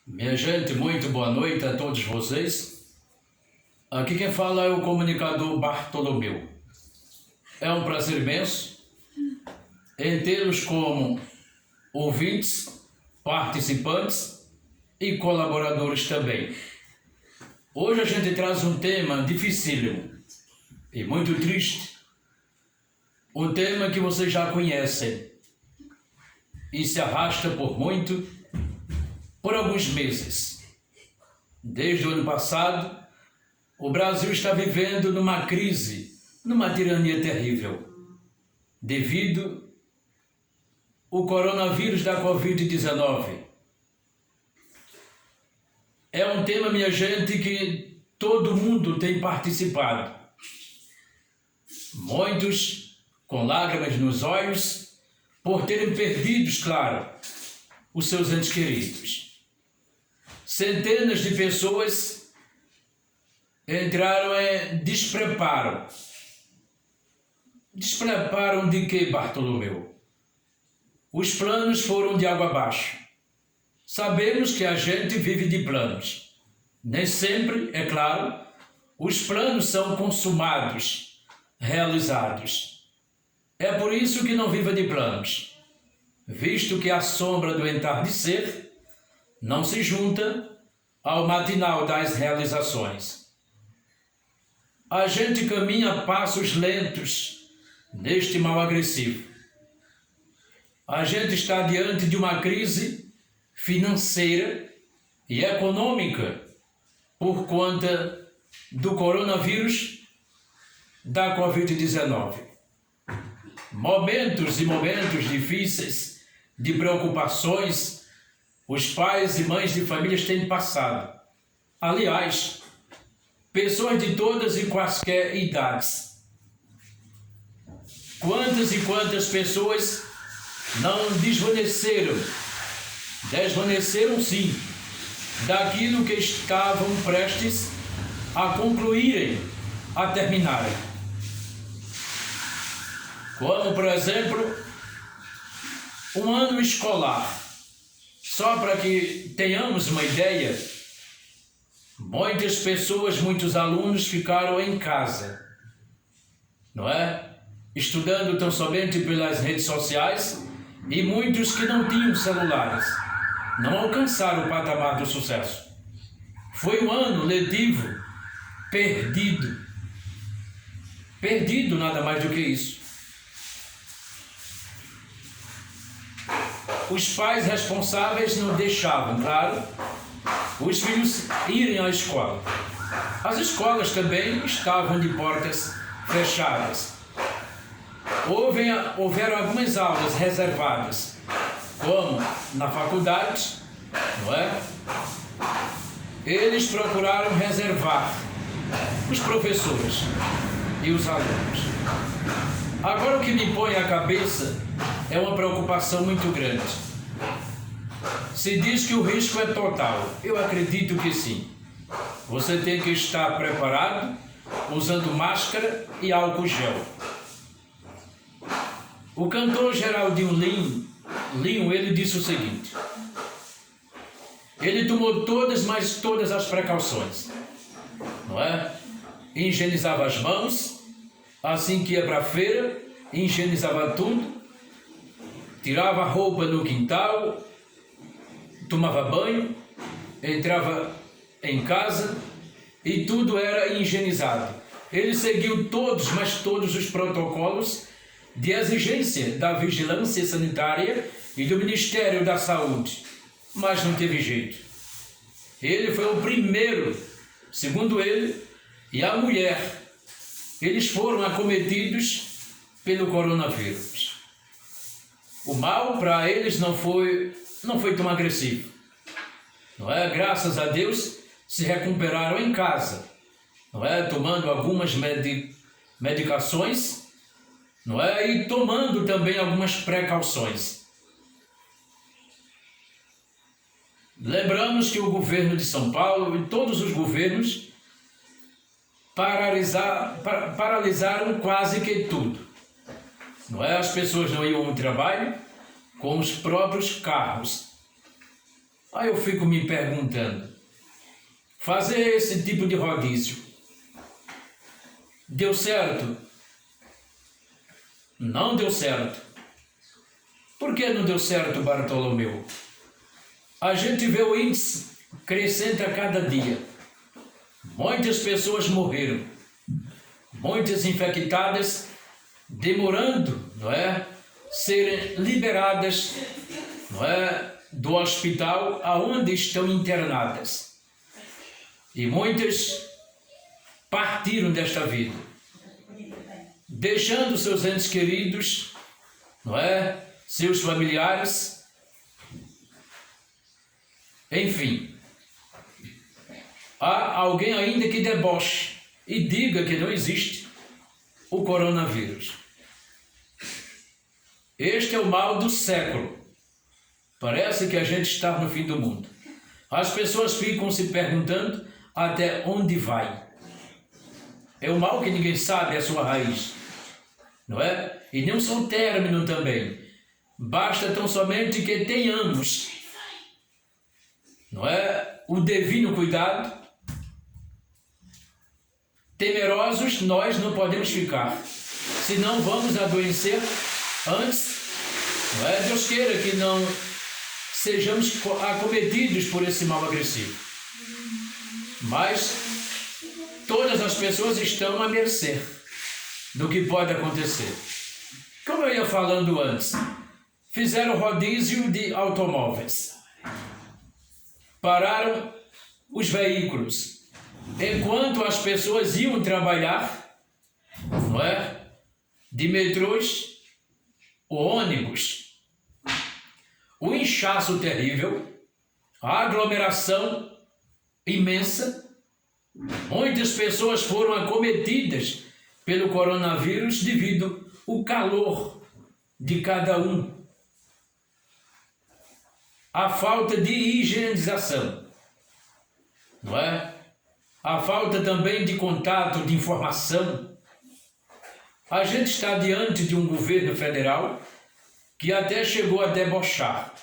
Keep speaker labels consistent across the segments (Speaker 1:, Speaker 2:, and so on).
Speaker 1: Minha gente, muito boa noite a todos vocês. Aqui quem fala é o comunicador Bartolomeu. É um prazer imenso em tê-los como ouvintes, participantes e colaboradores também. Hoje a gente traz um tema dificílimo e muito triste. Um tema que vocês já conhecem e se arrasta por alguns meses. Desde o ano passado, o Brasil está vivendo numa crise, numa tirania terrível, devido ao coronavírus da Covid-19. É um tema, minha gente, que todo mundo tem participado. Muitos com lágrimas nos olhos, por terem perdido, claro, os seus entes queridos. Centenas de pessoas entraram em despreparo. Despreparo de quê, Bartolomeu? Os planos foram de água abaixo. Sabemos que a gente vive de planos. Nem sempre, é claro, os planos são consumados, realizados. É por isso que não viva de planos, visto que a sombra do entardecer não se junta ao matinal das realizações. A gente caminha a passos lentos neste mal agressivo. A gente está diante de uma crise financeira e econômica por conta do coronavírus da Covid-19. Momentos e momentos difíceis de preocupações os pais e mães de famílias têm passado. Aliás, pessoas de todas e quaisquer idades. Quantas e quantas pessoas não desvaneceram sim, daquilo que estavam prestes a concluírem, a terminarem. Como, por exemplo, um ano escolar. Só para que tenhamos uma ideia, muitas pessoas, muitos alunos ficaram em casa, não é? Estudando tão somente pelas redes sociais, e muitos que não tinham celulares não alcançaram o patamar do sucesso. Foi um ano letivo perdido. Perdido, nada mais do que isso. Os pais responsáveis não deixavam, claro, os filhos irem à escola. As escolas também estavam de portas fechadas. Houveram algumas aulas reservadas, como na faculdade, não é? Eles procuraram reservar os professores e os alunos. Agora o que me põe à cabeça é uma preocupação muito grande. Se diz que o risco é total. Eu acredito que sim. Você tem que estar preparado, usando máscara e álcool gel. O cantor Geraldinho Linho, ele disse o seguinte: ele tomou todas as precauções, não é? Higienizava as mãos, assim que ia para a feira, higienizava tudo, tirava a roupa no quintal, tomava banho, entrava em casa e tudo era higienizado. Ele seguiu todos os protocolos de exigência da vigilância sanitária e do Ministério da Saúde, mas não teve jeito. Ele foi o primeiro, segundo ele, e a mulher, eles foram acometidos pelo coronavírus. O mal para eles não foi tão agressivo, não é? Graças a Deus se recuperaram em casa, não é? Tomando algumas medicações, não é? E tomando também algumas precauções. Lembramos que o governo de São Paulo e todos os governos paralisaram quase que tudo, não é? As pessoas não iam ao trabalho com os próprios carros. Aí eu fico me perguntando, fazer esse tipo de rodízio deu certo? Não deu certo. Por que não deu certo, Bartolomeu? A gente vê o índice crescente a cada dia. Muitas pessoas morreram, muitas infectadas, demorando, não é, serem liberadas, não é, do hospital aonde estão internadas. E muitas partiram desta vida, deixando seus entes queridos, não é, seus familiares, enfim. Há alguém ainda que deboche e diga que não existe o coronavírus. Este é o mal do século. Parece que a gente está no fim do mundo. As pessoas ficam se perguntando até onde vai. É um mal que ninguém sabe a sua raiz, não é? E nem o seu término também. Basta tão somente que tenhamos, não é, o divino cuidado. Temerosos nós não podemos ficar, senão vamos adoecer antes, não é? Deus queira que não sejamos acometidos por esse mal agressivo. Mas todas as pessoas estão à mercê do que pode acontecer. Como eu ia falando antes, fizeram rodízio de automóveis, pararam os veículos, enquanto as pessoas iam trabalhar, não é? De metrôs, ônibus, o inchaço terrível, a aglomeração imensa, muitas pessoas foram acometidas pelo coronavírus devido ao calor de cada um, a falta de higienização, não é? A falta também de contato, de informação. A gente está diante de um governo federal que até chegou a debochar.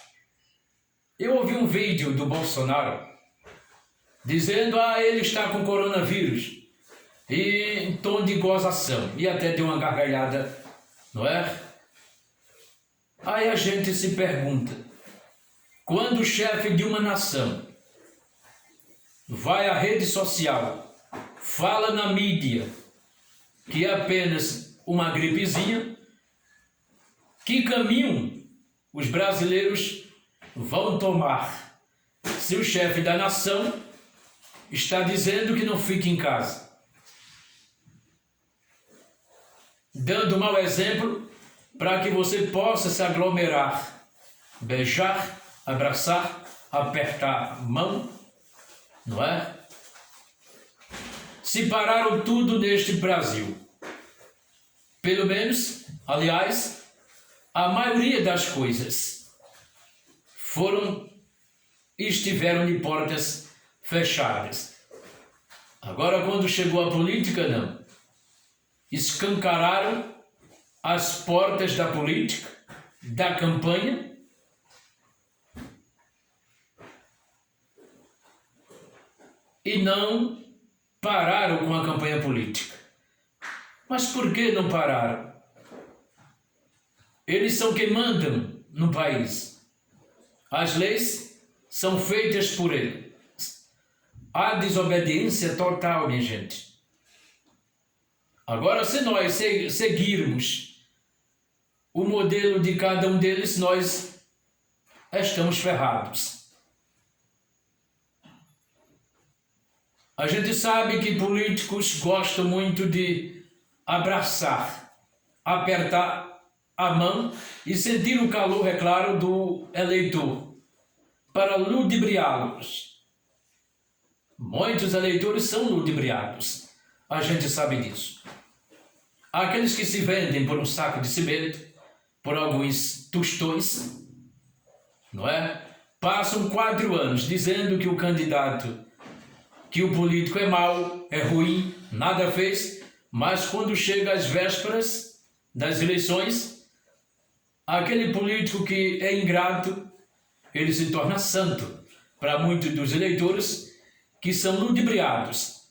Speaker 1: Eu ouvi um vídeo do Bolsonaro dizendo, ele está com coronavírus, e em tom de gozação, e até deu uma gargalhada, não é? Aí a gente se pergunta, quando o chefe de uma nação vai à rede social, fala na mídia que é apenas uma gripezinha, que caminho os brasileiros vão tomar se o chefe da nação está dizendo que não fique em casa? Dando um mau exemplo para que você possa se aglomerar, beijar, abraçar, apertar a mão, não é? Se pararam tudo neste Brasil. Pelo menos, aliás, a maioria das coisas estiveram de portas fechadas. Agora, quando chegou a política, não. Escancararam as portas da política, da campanha, e não pararam com a campanha política. Mas por que não pararam? Eles são quem mandam no país. As leis são feitas por eles. Há desobediência total, minha gente. Agora, se nós seguirmos o modelo de cada um deles, nós estamos ferrados. A gente sabe que políticos gostam muito de abraçar, apertar a mão e sentir o calor, é claro, do eleitor, para ludibriá-los. Muitos eleitores são ludibriados, a gente sabe disso. Há aqueles que se vendem por um saco de cimento, por alguns tostões, não é? Passam 4 anos dizendo que o candidato, que o político é mau, é ruim, nada fez, mas quando chega às vésperas das eleições, aquele político que é ingrato, ele se torna santo, para muitos dos eleitores que são ludibriados.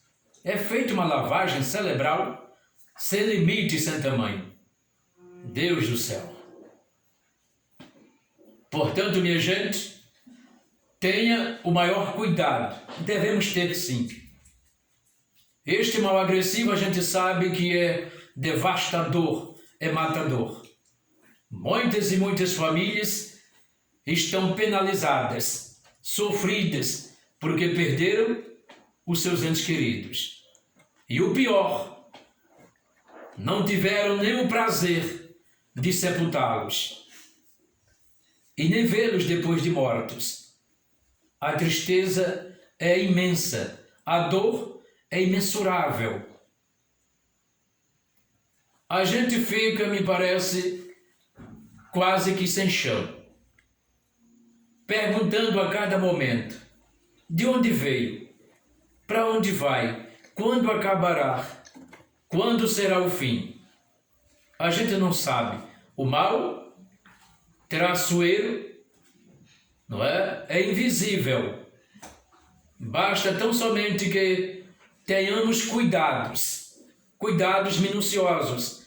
Speaker 1: É feita uma lavagem cerebral sem limite e sem tamanho. Deus do céu. Portanto, minha gente, tenha o maior cuidado. Devemos ter, sim. Este mal agressivo a gente sabe que é devastador, é matador. Muitas e muitas famílias estão penalizadas, sofridas, porque perderam os seus entes queridos. E o pior, não tiveram nem o prazer de sepultá-los e nem vê-los depois de mortos. A tristeza é imensa, a dor é imensurável. A gente fica, me parece, quase que sem chão, perguntando a cada momento: de onde veio? Para onde vai? Quando acabará? Quando será o fim? A gente não sabe. O mal traiçoeiro, não é? É invisível. Basta tão somente que tenhamos cuidados minuciosos,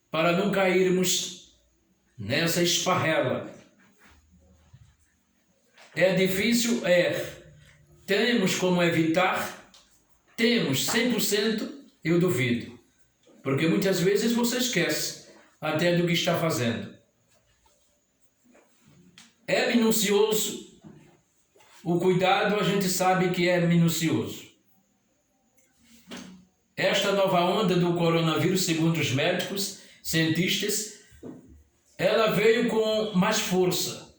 Speaker 1: para não cairmos nessa esparrela. É difícil? É. Temos como evitar? Temos 100%, eu duvido. Porque muitas vezes você esquece até do que está fazendo. É minucioso. O cuidado a gente sabe que é minucioso. Esta nova onda do coronavírus, segundo os médicos, cientistas, ela veio com mais força,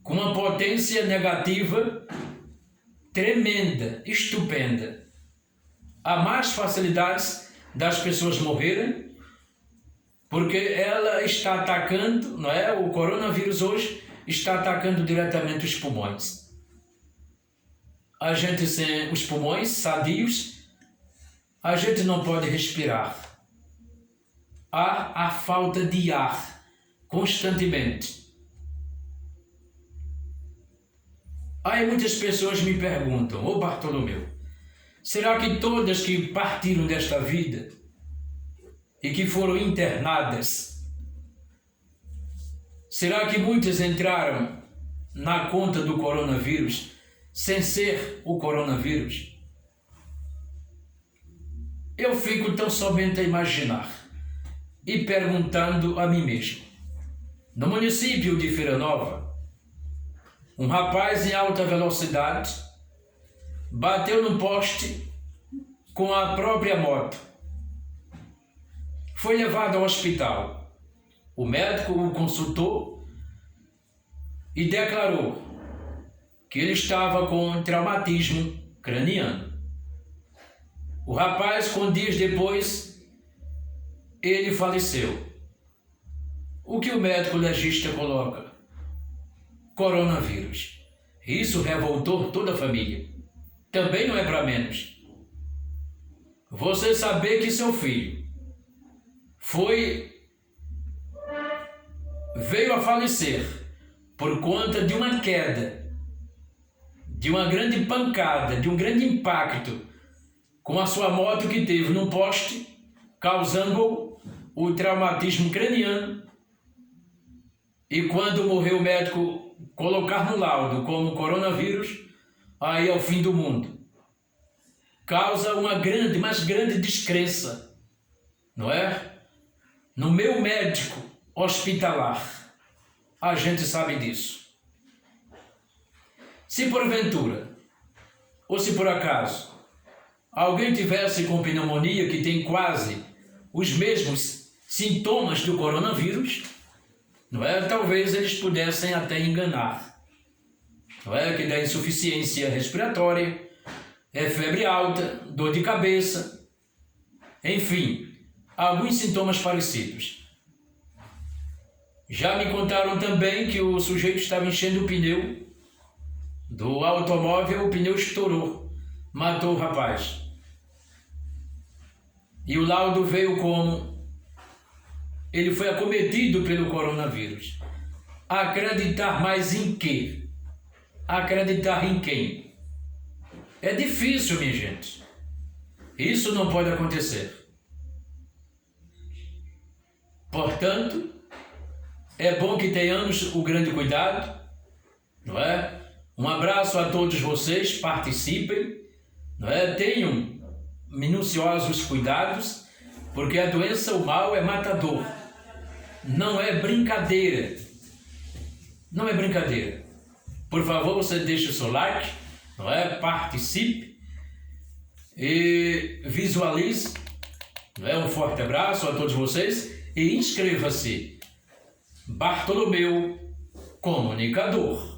Speaker 1: com uma potência negativa tremenda, estupenda. Há mais facilidades das pessoas morrerem, porque ela está atacando, não é? O coronavírus hoje está atacando diretamente os pulmões. A gente sem os pulmões sadios, a gente não pode respirar. Há a falta de ar constantemente. Aí muitas pessoas me perguntam: ô Bartolomeu, será que todas que partiram desta vida e que foram internadas, será que muitas entraram na conta do coronavírus sem ser o coronavírus? Eu fico tão somente a imaginar e perguntando a mim mesmo. No município de Feira Nova, um rapaz em alta velocidade bateu no poste com a própria moto. Foi levado ao hospital. O médico o consultou e declarou que ele estava com traumatismo craniano. O rapaz, com dias depois, ele faleceu. O que o médico legista coloca? Coronavírus. Isso revoltou toda a família. Também não é para menos. Você saber que seu filho veio a falecer por conta de uma queda, de uma grande pancada, de um grande impacto com a sua moto que teve num poste, causando o traumatismo craniano. E quando morreu o médico colocar no laudo como coronavírus, aí é o fim do mundo. Causa uma grande, mas grande descrença, não é? No meu médico hospitalar, a gente sabe disso. Se porventura, ou se por acaso, alguém tivesse com pneumonia que tem quase os mesmos sintomas do coronavírus, não é? Talvez eles pudessem até enganar. Não é? Que dá insuficiência respiratória, é febre alta, dor de cabeça, enfim, alguns sintomas parecidos. Já me contaram também que o sujeito estava enchendo o pneu do automóvel, o pneu estourou, matou o rapaz. E o laudo veio como: ele foi acometido pelo coronavírus. Acreditar mais em quê? acreditar em quem? É difícil, minha gente. Isso não pode acontecer. Portanto, é bom que tenhamos o grande cuidado, não é? Um abraço a todos vocês, participem, não é? Tenham minuciosos cuidados, porque a doença, o mal é matador. Não é brincadeira. Não é brincadeira. Por favor, você deixe o seu like, não é? Participe e visualize, não é? Um forte abraço a todos vocês e inscreva-se. Bartolomeu Comunicador.